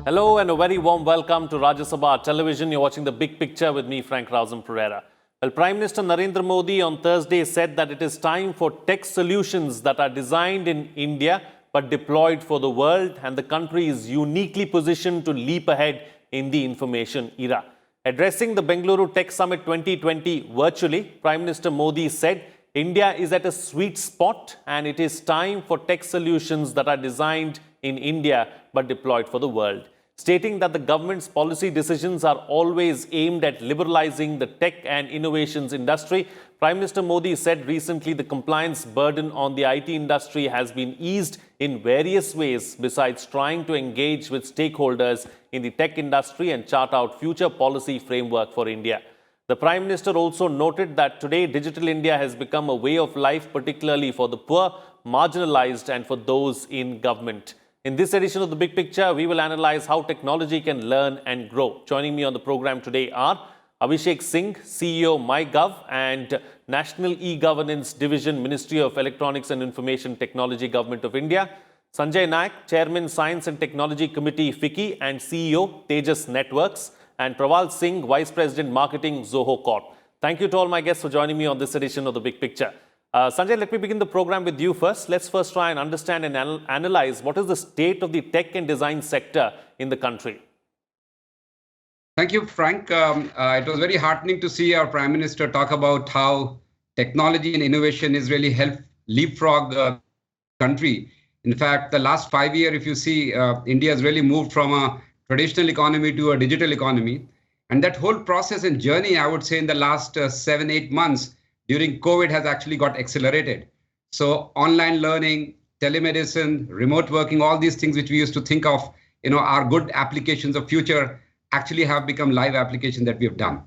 Hello and a very warm welcome to Rajya Sabha Television. You're watching The Big Picture with me, Frank Rausam Pereira. Well, Prime Minister Narendra Modi on Thursday said that it is time for tech solutions that are designed in India but deployed for the world, and the country is uniquely positioned to leap ahead in the information era. Addressing the Bengaluru Tech Summit 2020 virtually, Prime Minister Modi said India is at a sweet spot and it is time for tech solutions that are designed in India but deployed for the world. Stating that the government's policy decisions are always aimed at liberalizing the tech and innovations industry, Prime Minister Modi said recently the compliance burden on the IT industry has been eased in various ways besides trying to engage with stakeholders in the tech industry and chart out future policy framework for India. The Prime Minister also noted that today Digital India has become a way of life, particularly for the poor, marginalized and for those in government. In this edition of The Big Picture, we will analyze how technology can learn and grow. Joining me on the program today are Abhishek Singh, CEO MyGov and National E-Governance Division, Ministry of Electronics and Information Technology, Government of India; Sanjay Naik, Chairman, Science and Technology Committee, FICCI and CEO, Tejas Networks; and Prawal Singh, Vice President, Marketing, Zoho Corp. Thank you to all my guests for joining me on this edition of The Big Picture. Sanjay, let me begin the program with you first. Let's first try and understand and analyze what is the state of the tech and design sector in the country. Thank you, Frank. It was very heartening to see our Prime Minister talk about how technology and innovation is really help leapfrog the country. In fact, the last 5 years, if you see, India has really moved from a traditional economy to a digital economy. And that whole process and journey, I would say, in the last 7-8 months, during COVID has actually got accelerated. So online learning, telemedicine, remote working, all these things which we used to think of, are good applications of future actually have become live applications that we have done.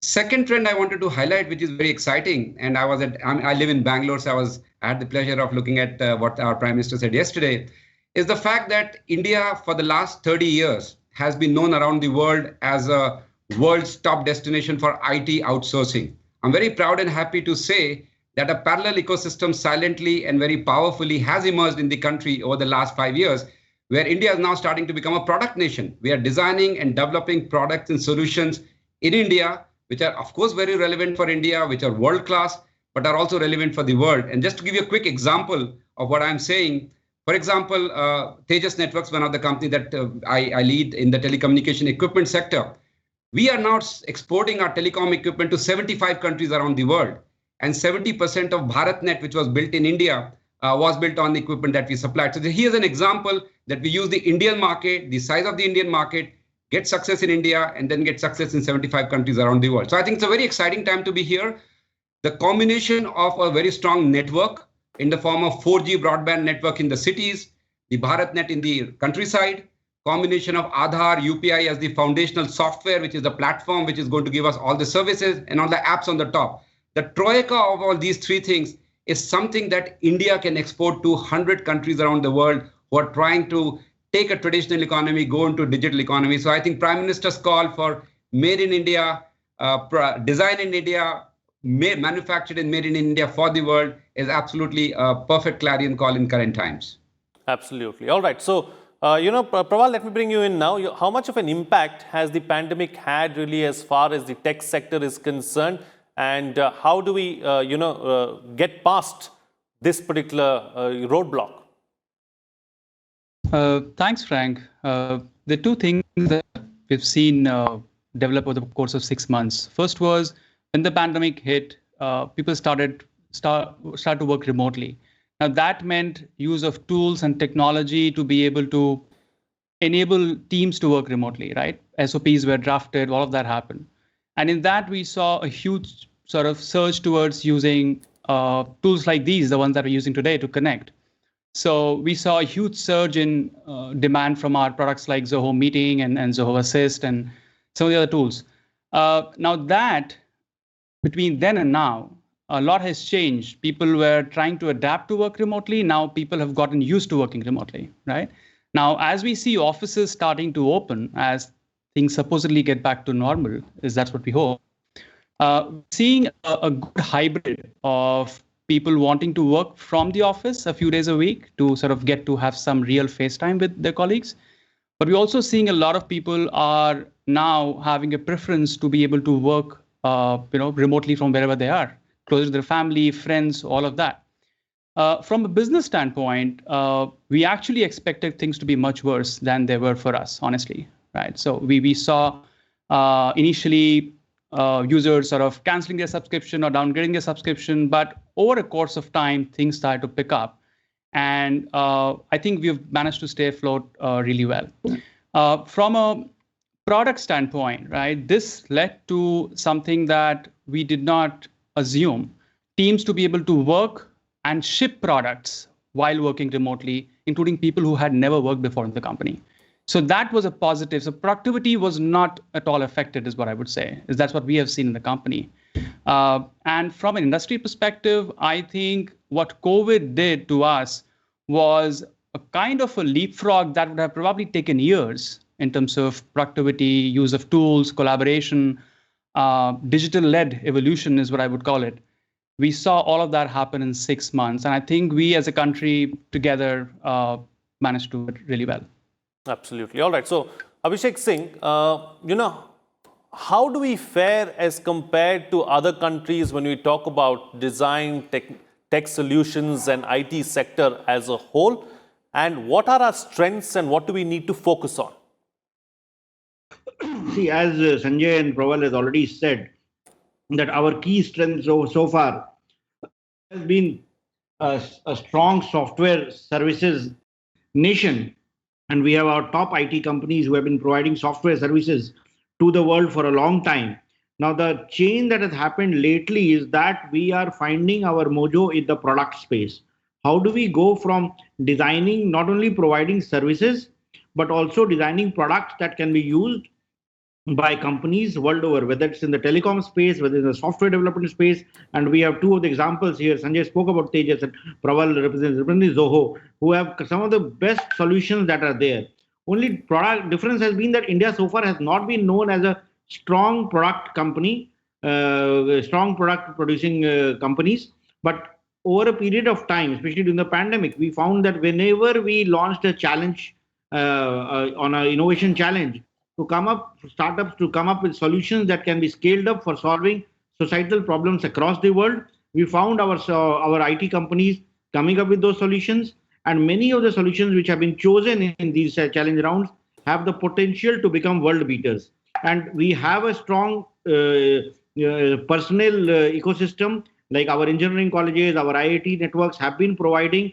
Second trend I wanted to highlight, which is very exciting, and I live in Bangalore, so I had the pleasure of looking at what our Prime Minister said yesterday, is the fact that India for the last 30 years has been known around the world as a world's top destination for IT outsourcing. I'm very proud and happy to say that a parallel ecosystem silently and very powerfully has emerged in the country over the last 5 years, where India is now starting to become a product nation. We are designing and developing products and solutions in India, which are of course very relevant for India, which are world-class, but are also relevant for the world. And just to give you a quick example of what I'm saying, for example, Tejas Networks, one of the companies that I lead in the telecommunication equipment sector, we are now exporting our telecom equipment to 75 countries around the world. And 70% of BharatNet, which was built in India, was built on the equipment that we supplied. So here's an example that we use the Indian market, the size of the Indian market, get success in India, and then get success in 75 countries around the world. So I think it's a very exciting time to be here. The combination of a very strong network in the form of 4G broadband network in the cities, the BharatNet in the countryside, combination of Aadhaar, UPI as the foundational software, which is the platform which is going to give us all the services and all the apps on the top. The troika of all these three things is something that India can export to 100 countries around the world who are trying to take a traditional economy, go into digital economy. So I think Prime Minister's call for made in India, design in India, manufactured and made in India for the world is absolutely a perfect clarion call in current times. Absolutely. All right. So, Prawal, let me bring you in now. How much of an impact has the pandemic had really as far as the tech sector is concerned? And how do we, get past this particular roadblock? Thanks, Frank. The two things that we've seen develop over the course of 6 months. First was when the pandemic hit, people start to work remotely. Now that meant use of tools and technology to be able to enable teams to work remotely, right? SOPs were drafted, all of that happened. And in that, we saw a huge sort of surge towards using tools like these, the ones that we're using today to connect. So we saw a huge surge in demand from our products like Zoho Meeting and Zoho Assist and some of the other tools. Now that, between then and now, a lot has changed. People were trying to adapt to work remotely. Now people have gotten used to working remotely, right? Now, as we see offices starting to open, as things supposedly get back to normal, that's what we hope, seeing a good hybrid of people wanting to work from the office a few days a week to sort of get to have some real face time with their colleagues, But we're also seeing a lot of people are now having a preference to be able to work, remotely from wherever they are, closer to their family, friends, all of that. From a business standpoint, we actually expected things to be much worse than they were for us, honestly, right? So we saw initially users sort of canceling their subscription or downgrading their subscription, but over a course of time, things started to pick up. And I think we've managed to stay afloat really well. From a product standpoint, right, this led to something that we did not assume. Teams to be able to work and ship products while working remotely, including people who had never worked before in the company. So that was a positive. So productivity was not at all affected, is what I would say. That's what we have seen in the company. And from an industry perspective, I think what COVID did to us was a kind of a leapfrog that would have probably taken years in terms of productivity, use of tools, collaboration, digital-led evolution is what I would call it. We saw all of that happen in 6 months. And I think we as a country together managed to do it really well. Absolutely. All right. So, Abhishek Singh, how do we fare as compared to other countries when we talk about design, tech solutions and IT sector as a whole? And what are our strengths and what do we need to focus on? See, as Sanjay and Praval has already said, that our key strength so far has been a strong software services nation. And we have our top IT companies who have been providing software services to the world for a long time. Now, the change that has happened lately is that we are finding our mojo in the product space. How do we go from designing, not only providing services, but also designing products that can be used by companies world over, whether it's in the telecom space, whether it's in the software development space. And we have two of the examples here. Sanjay spoke about Tejas and Praval represents Zoho, who have some of the best solutions that are there. Only product difference has been that India so far has not been known as a strong product company, strong product producing companies. But over a period of time, especially during the pandemic, we found that whenever we launched a challenge on an innovation challenge, startups to come up with solutions that can be scaled up for solving societal problems across the world. We found our IT companies coming up with those solutions, and many of the solutions which have been chosen in these challenge rounds have the potential to become world beaters. And we have a strong personnel ecosystem, like our engineering colleges, our IIT networks have been providing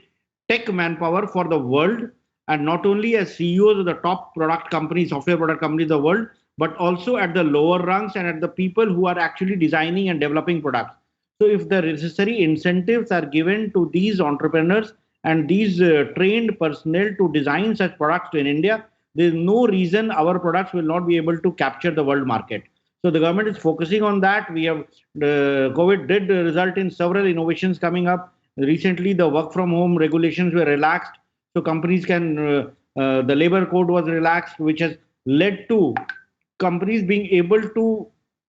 tech manpower for the world. And not only as CEOs of the top product companies, software product companies of the world, but also at the lower rungs and at the people who are actually designing and developing products. So if the necessary incentives are given to these entrepreneurs and these trained personnel to design such products in India, there is no reason our products will not be able to capture the world market. So the government is focusing on that. We have COVID did result in several innovations coming up. Recently, the work from home regulations were relaxed. So companies can, the labor code was relaxed, which has led to companies being able to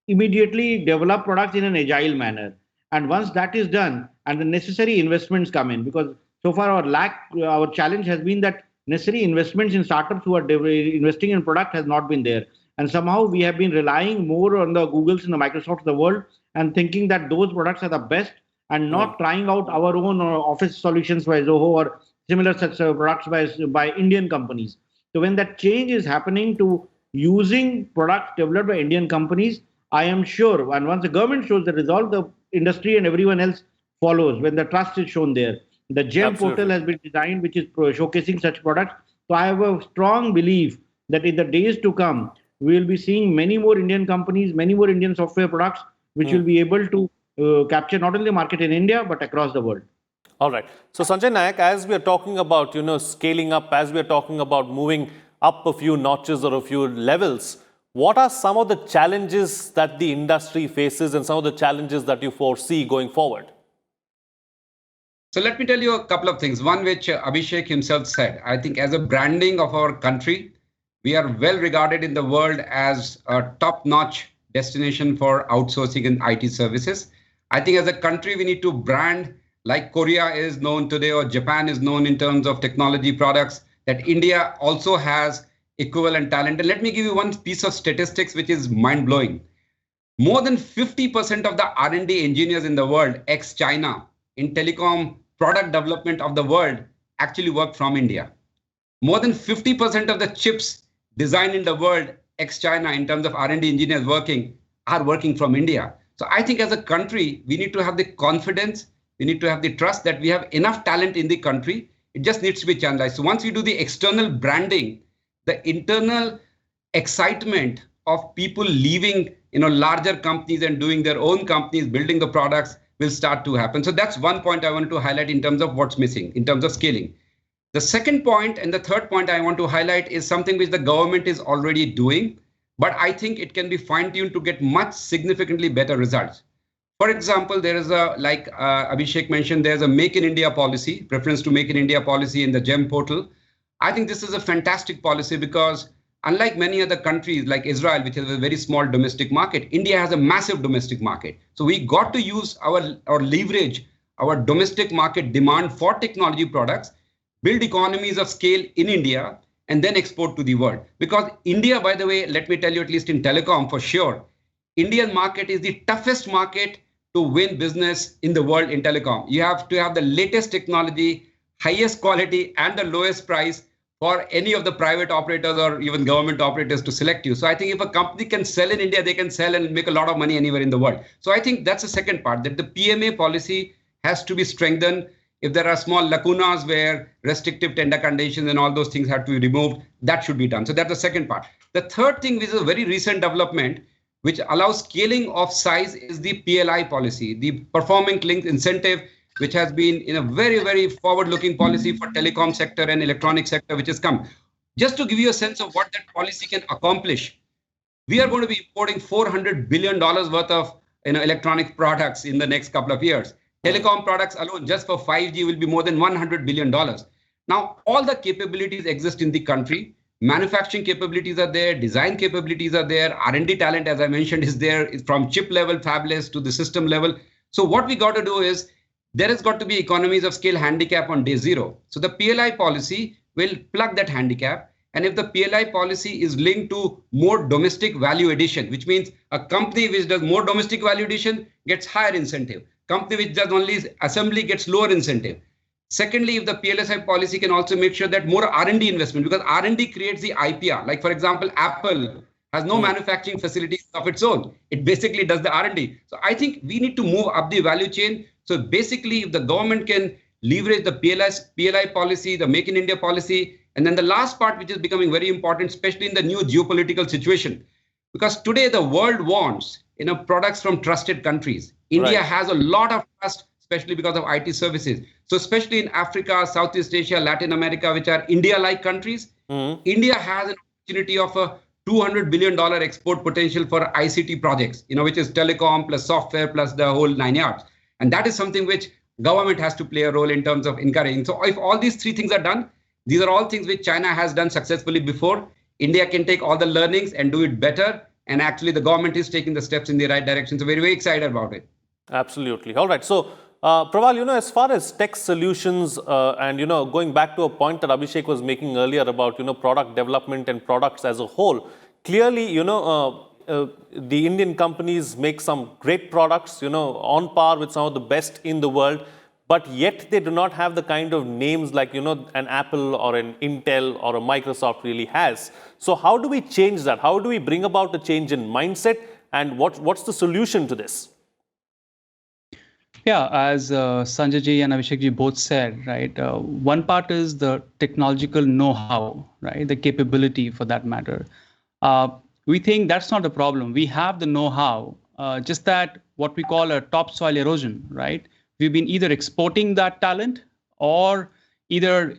immediately develop products in an agile manner. And once that is done and the necessary investments come in, because so far our challenge has been that necessary investments in startups who are investing in product has not been there. And somehow we have been relying more on the Googles and the Microsofts of the world and thinking that those products are the best and not trying out our own office solutions by Zoho or similar such products by Indian companies. So when that change is happening to using products developed by Indian companies, I am sure, and once the government shows the result, the industry and everyone else follows when the trust is shown there. The GEM portal has been designed, which is showcasing such products. So I have a strong belief that in the days to come, we will be seeing many more Indian companies, many more Indian software products, which will be able to capture not only the market in India, but across the world. All right. So Sanjay Nayak, as we are talking about, scaling up, as we are talking about moving up a few notches or a few levels, what are some of the challenges that the industry faces and some of the challenges that you foresee going forward? So let me tell you a couple of things. One which Abhishek himself said, I think as a branding of our country, we are well regarded in the world as a top-notch destination for outsourcing and IT services. I think as a country, we need to brand like Korea is known today or Japan is known in terms of technology products, that India also has equivalent talent. And let me give you one piece of statistics which is mind-blowing. More than 50% of the R&D engineers in the world, ex-China, in telecom product development of the world, actually work from India. More than 50% of the chips designed in the world, ex-China, in terms of R&D engineers are working from India. So I think as a country, we need to have the confidence, we need to have the trust that we have enough talent in the country. It just needs to be channelized. So once we do the external branding, the internal excitement of people leaving larger companies and doing their own companies, building the products will start to happen. So that's one point I wanted to highlight in terms of what's missing, in terms of scaling. The second point and the third point I want to highlight is something which the government is already doing, but I think it can be fine-tuned to get much significantly better results. For example, there is like Abhishek mentioned, there's a Make in India policy, reference to Make in India policy in the GEM portal. I think this is a fantastic policy because unlike many other countries like Israel, which has a very small domestic market, India has a massive domestic market. So we got to use or leverage our domestic market demand for technology products, build economies of scale in India, and then export to the world. Because India, by the way, let me tell you, at least in telecom for sure, Indian market is the toughest market to win business in the world in telecom. You have to have the latest technology, highest quality, and the lowest price for any of the private operators or even government operators to select you. So I think if a company can sell in India, they can sell and make a lot of money anywhere in the world. So I think that's the second part, that the PMA policy has to be strengthened. If there are small lacunas where restrictive tender conditions and all those things have to be removed, that should be done. So that's the second part. The third thing, which is a very recent development, which allows scaling of size, is the PLI policy, the performance linked incentive, which has been in a very, very forward-looking policy for telecom sector and electronic sector, which has come. Just to give you a sense of what that policy can accomplish, we are going to be importing $400 billion worth of electronic products in the next couple of years. Telecom products alone, just for 5G, will be more than $100 billion. Now, all the capabilities exist in the country. Manufacturing capabilities are there, design capabilities are there, R&D talent, as I mentioned, is there, from chip level, fabless to the system level. So what we got to do is, there has got to be economies of scale handicap on day zero. So the PLI policy will plug that handicap. And if the PLI policy is linked to more domestic value addition, which means a company which does more domestic value addition gets higher incentive. Company which does only assembly gets lower incentive. Secondly, if the PLSI policy can also make sure that more R&D investment, because R&D creates the IPR. Like, for example, Apple has no manufacturing facilities of its own. It basically does the R&D. So I think we need to move up the value chain. So basically, if the government can leverage the PLI policy, the Make in India policy, and then the last part, which is becoming very important, especially in the new geopolitical situation, because today the world wants products from trusted countries. India has a lot of trust, especially because of IT services. So especially in Africa, Southeast Asia, Latin America, which are India-like countries, India has an opportunity of a $200 billion export potential for ICT projects, which is telecom plus software plus the whole 9 yards. And that is something which government has to play a role in terms of encouraging. So if all these three things are done, these are all things which China has done successfully before. India can take all the learnings and do it better. And actually the government is taking the steps in the right direction. So very, very excited about it. Absolutely. All right. So Praval, as far as tech solutions and, going back to a point that Abhishek was making earlier about, product development and products as a whole, clearly, the Indian companies make some great products, on par with some of the best in the world, but yet they do not have the kind of names like, an Apple or an Intel or a Microsoft really has. So how do we change that? How do we bring about a change in mindset? And what's the solution to this? Yeah, as Sanjay ji and Abhishek ji both said, right, one part is the technological know-how, right, the capability for that matter. We think that's not a problem. We have the know-how, just that what we call a topsoil erosion, right? We've been either exporting that talent or either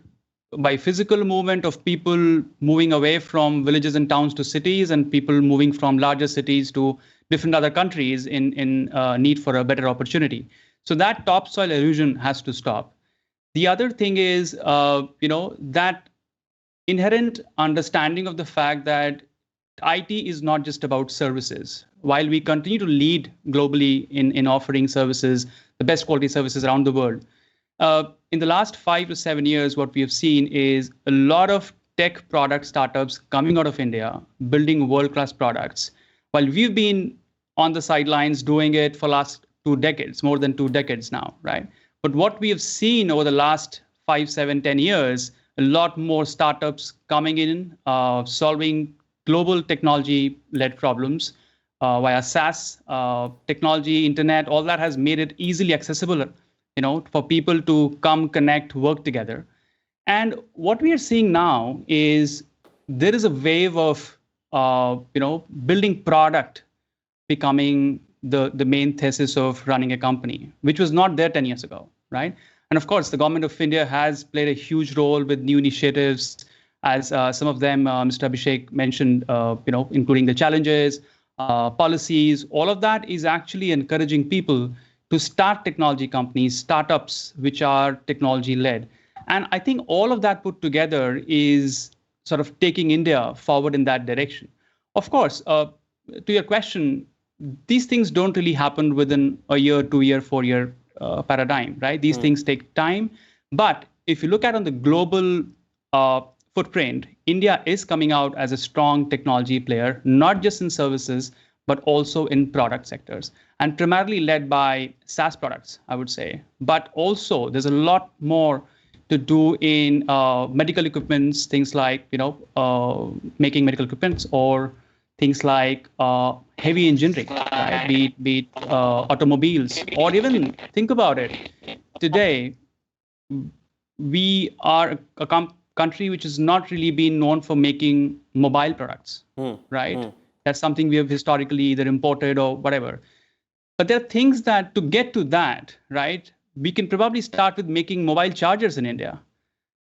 by physical movement of people moving away from villages and towns to cities and people moving from larger cities to different other countries in need for a better opportunity. So that topsoil erosion has to stop. The other thing is, that inherent understanding of the fact that IT is not just about services. While we continue to lead globally in offering services, the best quality services around the world, in the last 5 to 7 years, what we have seen is a lot of tech product startups coming out of India, building world-class products, while we've been on the sidelines doing it for last 2 decades, more than 2 decades now, right? But what we have seen over the last 5, 7, 10 years, a lot more startups coming in, solving global technology-led problems via SaaS, technology, internet, all that has made it easily accessible, for people to come, connect, work together. And what we are seeing now is there is a wave of, building product becoming the main thesis of running a company, which was not there 10 years ago, right? And of course, the government of India has played a huge role with new initiatives, as some of them Mr. Abhishek mentioned, including the challenges, policies. All of that is actually encouraging people to start technology companies, startups, which are technology-led. And I think all of that put together is sort of taking India forward in that direction. Of course, to your question, these things don't really happen within a year, 2 year, 4 year paradigm, right? These things take time. But if you look at on the global footprint, India is coming out as a strong technology player, not just in services, but also in product sectors, and primarily led by SaaS products, I would say. But also there's a lot more to do in medical equipments, things like, making medical equipments, or things like heavy engineering, right? be it automobiles, or even think about it. Today, we are a country which has not really been known for making mobile products, right? That's something we have historically either imported or whatever. But there are things that to get to that, right, we can probably start with making mobile chargers in India,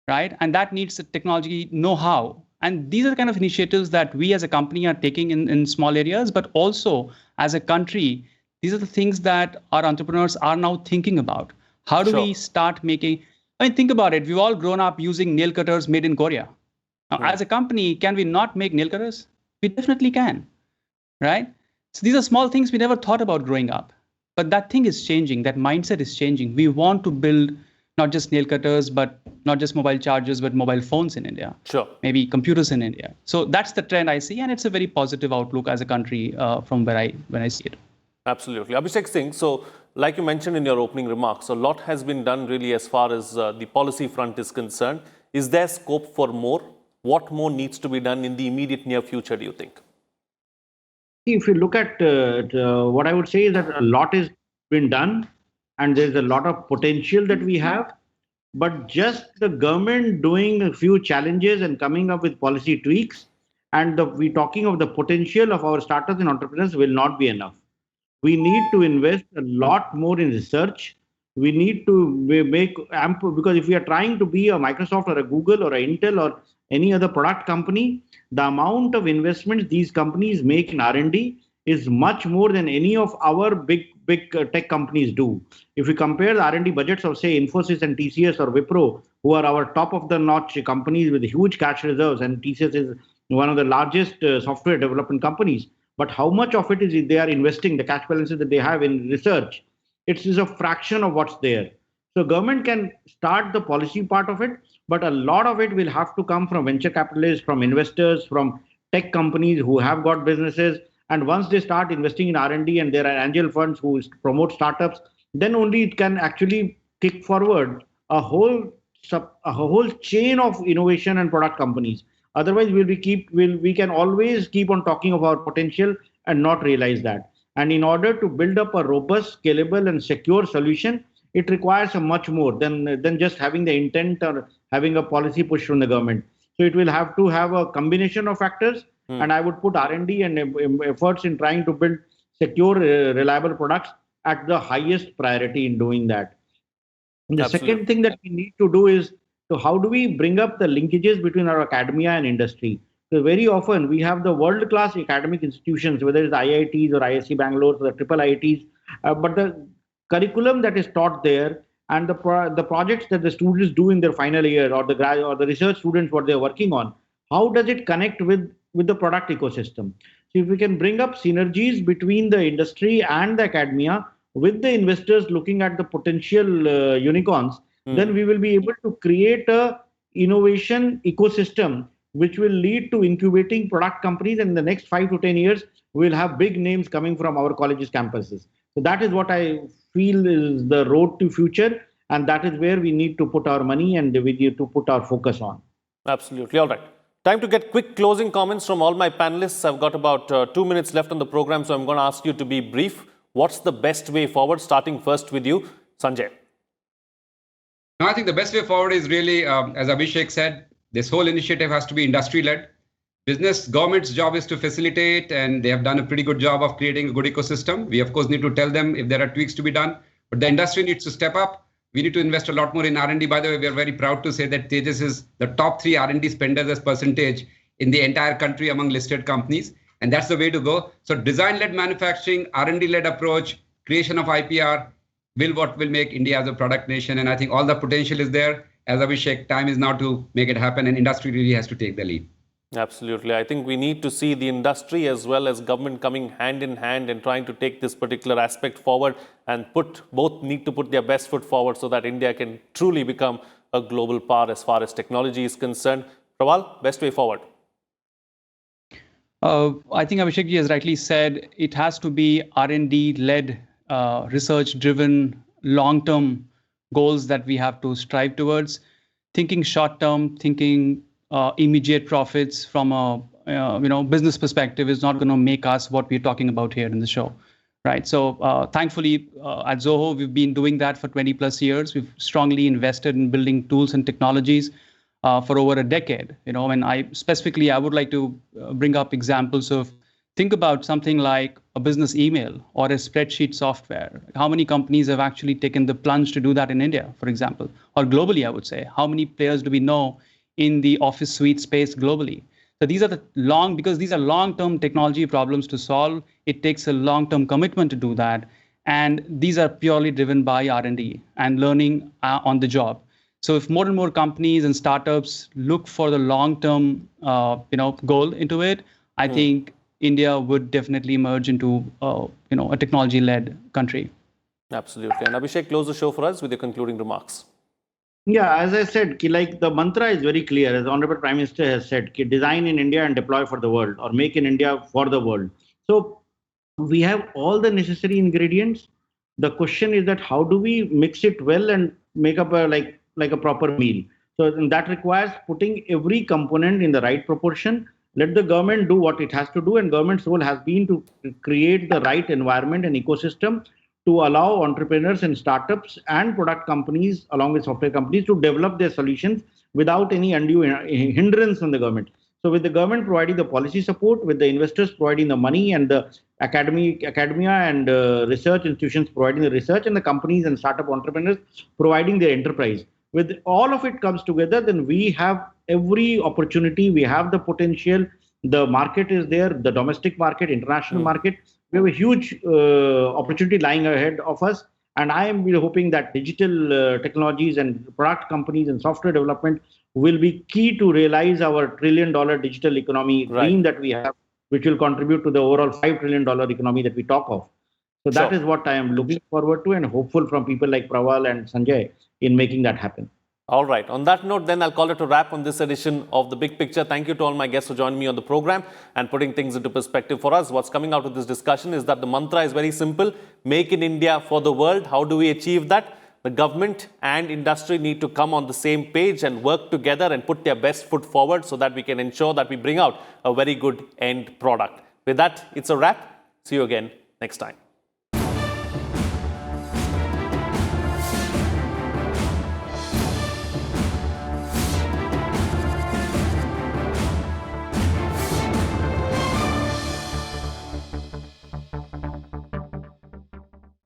right? And that needs a technology know-how. And these are the kind of initiatives that we as a company are taking in small areas, but also as a country, these are the things that our entrepreneurs are now thinking about. How do we start making, think about it. We've all grown up using nail cutters made in Korea. Now, as a company, can we not make nail cutters? We definitely can, right? So these are small things we never thought about growing up. But that thing is changing. That mindset is changing. We want to build not just nail cutters, but not just mobile chargers, but mobile phones in India. Sure. Maybe computers in India. So that's the trend I see, and it's a very positive outlook as a country from when I see it. Absolutely. Abhishek Singh, so like you mentioned in your opening remarks, a lot has been done really as far as the policy front is concerned. Is there scope for more? What more needs to be done in the immediate near future, do you think? If you look at what I would say is that a lot has been done, and there's a lot of potential that we have, but just the government doing a few challenges and coming up with policy tweaks, and we talking of the potential of our startups and entrepreneurs will not be enough. We need to invest a lot more in research. We need to make ample, because if we are trying to be a Microsoft or a Google or a Intel or any other product company, the amount of investments these companies make in R&D is much more than any of our big tech companies do. If we compare the R&D budgets of, say, Infosys and TCS or Wipro, who are our top of the notch companies with huge cash reserves, and TCS is one of the largest software development companies, but how much of it is they are investing, the cash balances that they have in research, it is a fraction of what's there. So government can start the policy part of it, but a lot of it will have to come from venture capitalists, from investors, from tech companies who have got businesses. And once they start investing in R&D and there are angel funds who promote startups, then only it can actually kick forward a whole chain of innovation and product companies. Otherwise, we can always keep on talking of our potential and not realize that. And in order to build up a robust, scalable, and secure solution, it requires a much more than just having the intent or having a policy push from the government. So it will have to have a combination of factors. And I would put R&D and efforts in trying to build secure, reliable products at the highest priority in doing that. And the second thing that we need to do is, so how do we bring up the linkages between our academia and industry? So very often we have the world-class academic institutions, whether it's IITs or ISC Bangalore or the triple IITs, but the curriculum that is taught there and the projects that the students do in their final year, or the research students what they're working on, how does it connect with the product ecosystem? So if we can bring up synergies between the industry and the academia, with the investors looking at the potential unicorns, then we will be able to create a innovation ecosystem which will lead to incubating product companies. And in the next 5 to 10 years, we'll have big names coming from our colleges' campuses. So that is what I feel is the road to future. And that is where we need to put our money and we need to put our focus on. Absolutely. All right. Time to get quick closing comments from all my panelists. I've got about 2 minutes left on the program, so I'm going to ask you to be brief. What's the best way forward? Starting first with you, Sanjay. No, I think the best way forward is really, as Abhishek said, this whole initiative has to be industry-led. Government's job is to facilitate, and they have done a pretty good job of creating a good ecosystem. We, of course, need to tell them if there are tweaks to be done, but the industry needs to step up. We need to invest a lot more in R&D. By the way, we are very proud to say that Tejas is the top 3 R&D spenders as percentage in the entire country among listed companies. And that's the way to go. So design-led manufacturing, R&D-led approach, creation of IPR what will make India as a product nation. And I think all the potential is there. As Abhishek, time is now to make it happen, and industry really has to take the lead. Absolutely. I think we need to see the industry as well as government coming hand in hand and trying to take this particular aspect forward, and both need to put their best foot forward so that India can truly become a global power as far as technology is concerned. Prawal, best way forward? I think Abhishek ji has rightly said, it has to be R&D-led, research-driven, long-term goals that we have to strive towards. Thinking short-term, thinking immediate profits from a business perspective is not going to make us what we're talking about here in the show, right? So thankfully at Zoho, we've been doing that for 20 plus years. We've strongly invested in building tools and technologies for over a decade. And I would like to bring up examples of, think about something like a business email or a spreadsheet software. How many companies have actually taken the plunge to do that in India, for example, or globally, I would say? How many players do we know in the office suite space globally? So these are because these are long-term technology problems to solve. It takes a long-term commitment to do that. And these are purely driven by R&D and learning on the job. So if more and more companies and startups look for the long-term goal into it, I think India would definitely emerge into a technology-led country. Absolutely. And Abhishek, close the show for us with your concluding remarks. Yeah, as I said, like the mantra is very clear, as Honorable Prime Minister has said, design in India and deploy for the world, or make in India for the world. So we have all the necessary ingredients. The question is that how do we mix it well and make up like a proper meal? So that requires putting every component in the right proportion. Let the government do what it has to do, and government's role has been to create the right environment and ecosystem to allow entrepreneurs and startups and product companies, along with software companies, to develop their solutions without any undue hindrance from the government. So with the government providing the policy support, with the investors providing the money, and the academia and research institutions providing the research, and the companies and startup entrepreneurs providing their enterprise. With all of it comes together, then we have every opportunity, we have the potential, the market is there, the domestic market, international market. We have a huge opportunity lying ahead of us. And I am hoping that digital technologies and product companies and software development will be key to realize our $1 trillion digital economy dream that we have, which will contribute to the overall $5 trillion economy that we talk of. So that is what I am looking forward to, and hopeful from people like Prawal and Sanjay in making that happen. All right. On that note, then I'll call it a wrap on this edition of The Big Picture. Thank you to all my guests for joining me on the program and putting things into perspective for us. What's coming out of this discussion is that the mantra is very simple: make in India for the world. How do we achieve that? The government and industry need to come on the same page and work together and put their best foot forward so that we can ensure that we bring out a very good end product. With that, it's a wrap. See you again next time.